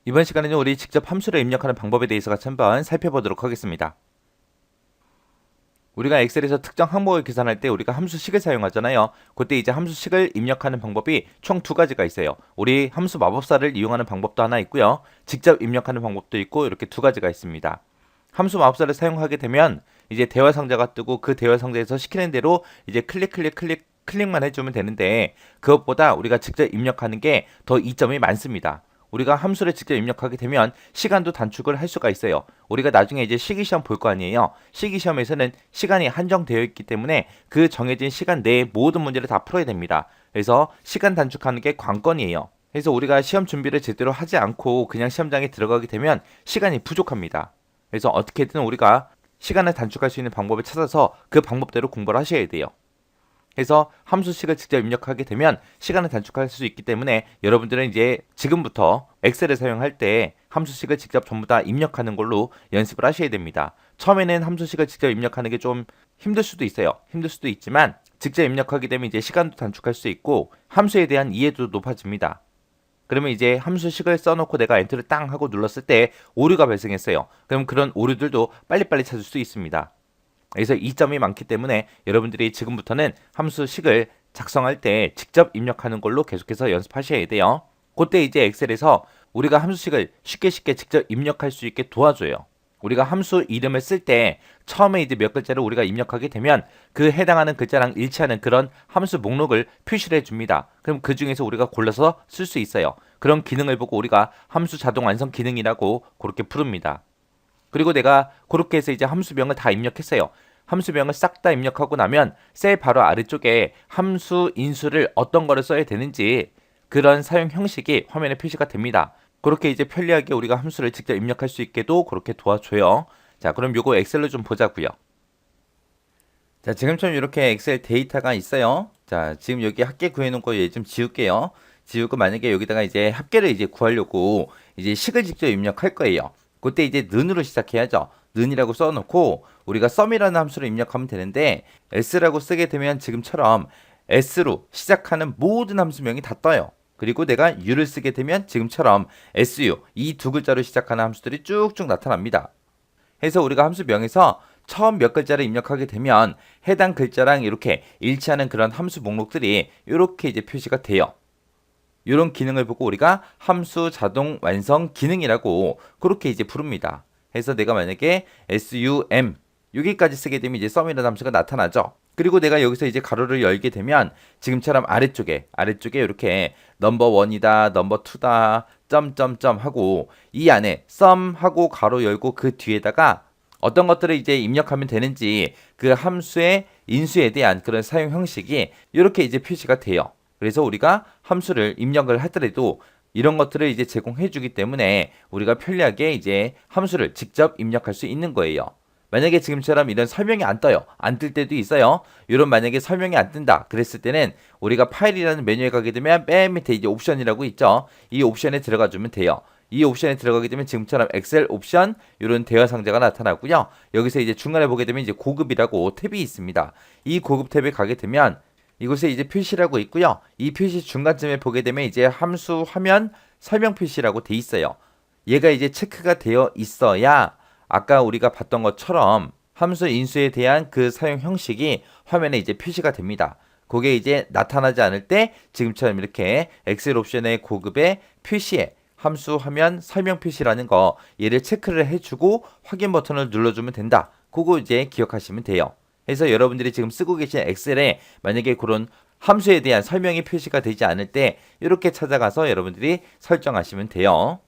이번 시간에는 우리 직접 함수를 입력하는 방법에 대해서 같이 한번 살펴보도록 하겠습니다. 우리가 엑셀에서 특정 항목을 계산할 때 우리가 함수식을 사용하잖아요. 그때 이제 함수식을 입력하는 방법이 총 두 가지가 있어요. 우리 함수 마법사를 이용하는 방법도 하나 있고요. 직접 입력하는 방법도 있고 이렇게 두 가지가 있습니다. 함수 마법사를 사용하게 되면 이제 대화 상자가 뜨고 그 대화 상자에서 시키는 대로 이제 클릭만 해주면 되는데 그것보다 우리가 직접 입력하는 게 더 이점이 많습니다. 우리가 함수를 직접 입력하게 되면 시간도 단축을 할 수가 있어요. 우리가 나중에 이제 실기시험 볼 거 아니에요. 실기시험에서는 시간이 한정되어 있기 때문에 그 정해진 시간 내에 모든 문제를 다 풀어야 됩니다. 그래서 시간 단축하는 게 관건이에요. 그래서 우리가 시험 준비를 제대로 하지 않고 그냥 시험장에 들어가게 되면 시간이 부족합니다. 그래서 어떻게든 우리가 시간을 단축할 수 있는 방법을 찾아서 그 방법대로 공부를 하셔야 돼요. 그래서 함수식을 직접 입력하게 되면 시간을 단축할 수 있기 때문에 여러분들은 이제 지금부터 엑셀을 사용할 때 함수식을 직접 전부 다 입력하는 걸로 연습을 하셔야 됩니다. 처음에는 함수식을 직접 입력하는 게 좀 힘들 수도 있어요. 힘들 수도 있지만 직접 입력하게 되면 이제 시간도 단축할 수 있고 함수에 대한 이해도 높아집니다. 그러면 이제 함수식을 써놓고 내가 엔터를 땅 하고 눌렀을 때 오류가 발생했어요. 그럼 그런 오류들도 빨리빨리 찾을 수 있습니다. 그래서 이점이 많기 때문에 여러분들이 지금부터는 함수식을 작성할 때 직접 입력하는 걸로 계속해서 연습하셔야 돼요. 그때 이제 엑셀에서 우리가 함수식을 쉽게 직접 입력할 수 있게 도와줘요. 우리가 함수 이름을 쓸 때 처음에 이제 몇 글자를 우리가 입력하게 되면 그 해당하는 글자랑 일치하는 그런 함수 목록을 표시를 해줍니다. 그럼 그 중에서 우리가 골라서 쓸 수 있어요. 그런 기능을 보고 우리가 함수 자동 완성 기능이라고 그렇게 부릅니다. 그리고 내가 그렇게 해서 이제 함수명을 다 입력했어요. 함수명을 싹 다 입력하고 나면 셀 바로 아래쪽에 함수 인수를 어떤 거를 써야 되는지 그런 사용 형식이 화면에 표시가 됩니다. 그렇게 이제 편리하게 우리가 함수를 직접 입력할 수 있게도 그렇게 도와줘요. 자, 그럼 요거 엑셀로 좀 보자고요. 자, 지금처럼 이렇게 엑셀 데이터가 있어요. 자, 지금 여기 합계 구해놓은 거 얘 좀 지울게요. 지우고 만약에 여기다가 이제 합계를 이제 구하려고 이제 식을 직접 입력할 거예요. 그때 이제 는으로 시작해야죠. 는이라고 써놓고 우리가 썸이라는 함수를 입력하면 되는데 s라고 쓰게 되면 지금처럼 s로 시작하는 모든 함수명이 다 떠요. 그리고 내가 u를 쓰게 되면 지금처럼 su 이 두 글자로 시작하는 함수들이 쭉쭉 나타납니다. 해서 우리가 함수명에서 처음 몇 글자를 입력하게 되면 해당 글자랑 이렇게 일치하는 그런 함수 목록들이 이렇게 이제 표시가 돼요. 이런 기능을 보고 우리가 함수 자동 완성 기능이라고 그렇게 이제 부릅니다. 해서 내가 만약에 sum 여기까지 쓰게 되면 이제 sum이라는 함수가 나타나죠. 그리고 내가 여기서 이제 가로를 열게 되면 지금처럼 아래쪽에 이렇게 넘버 1이다, 넘버 2다, 점점점 하고 이 안에 sum 하고 가로 열고 그 뒤에다가 어떤 것들을 이제 입력하면 되는지 그 함수의 인수에 대한 그런 사용 형식이 이렇게 이제 표시가 돼요. 그래서 우리가 함수를 입력을 하더라도 이런 것들을 이제 제공해 주기 때문에 우리가 편리하게 이제 함수를 직접 입력할 수 있는 거예요. 만약에 지금처럼 이런 설명이 안 떠요. 안 뜰 때도 있어요. 이런 만약에 설명이 안 뜬다. 그랬을 때는 우리가 파일이라는 메뉴에 가게 되면 맨 밑에 이제 옵션이라고 있죠. 이 옵션에 들어가 주면 돼요. 이 옵션에 들어가게 되면 지금처럼 엑셀 옵션 이런 대화 상자가 나타나고요. 여기서 이제 중간에 보게 되면 이제 고급이라고 탭이 있습니다. 이 고급 탭에 가게 되면 이곳에 이제 표시라고 있고요. 이 표시 중간쯤에 보게 되면 이제 함수 화면 설명 표시라고 돼 있어요. 얘가 이제 체크가 되어 있어야 아까 우리가 봤던 것처럼 함수 인수에 대한 그 사용 형식이 화면에 이제 표시가 됩니다. 그게 이제 나타나지 않을 때 지금처럼 이렇게 엑셀 옵션의 고급의 표시에 함수 화면 설명 표시라는 거 얘를 체크를 해주고 확인 버튼을 눌러주면 된다. 그거 이제 기억하시면 돼요. 그래서 여러분들이 지금 쓰고 계신 엑셀에 만약에 그런 함수에 대한 설명이 표시가 되지 않을 때 이렇게 찾아가서 여러분들이 설정하시면 돼요.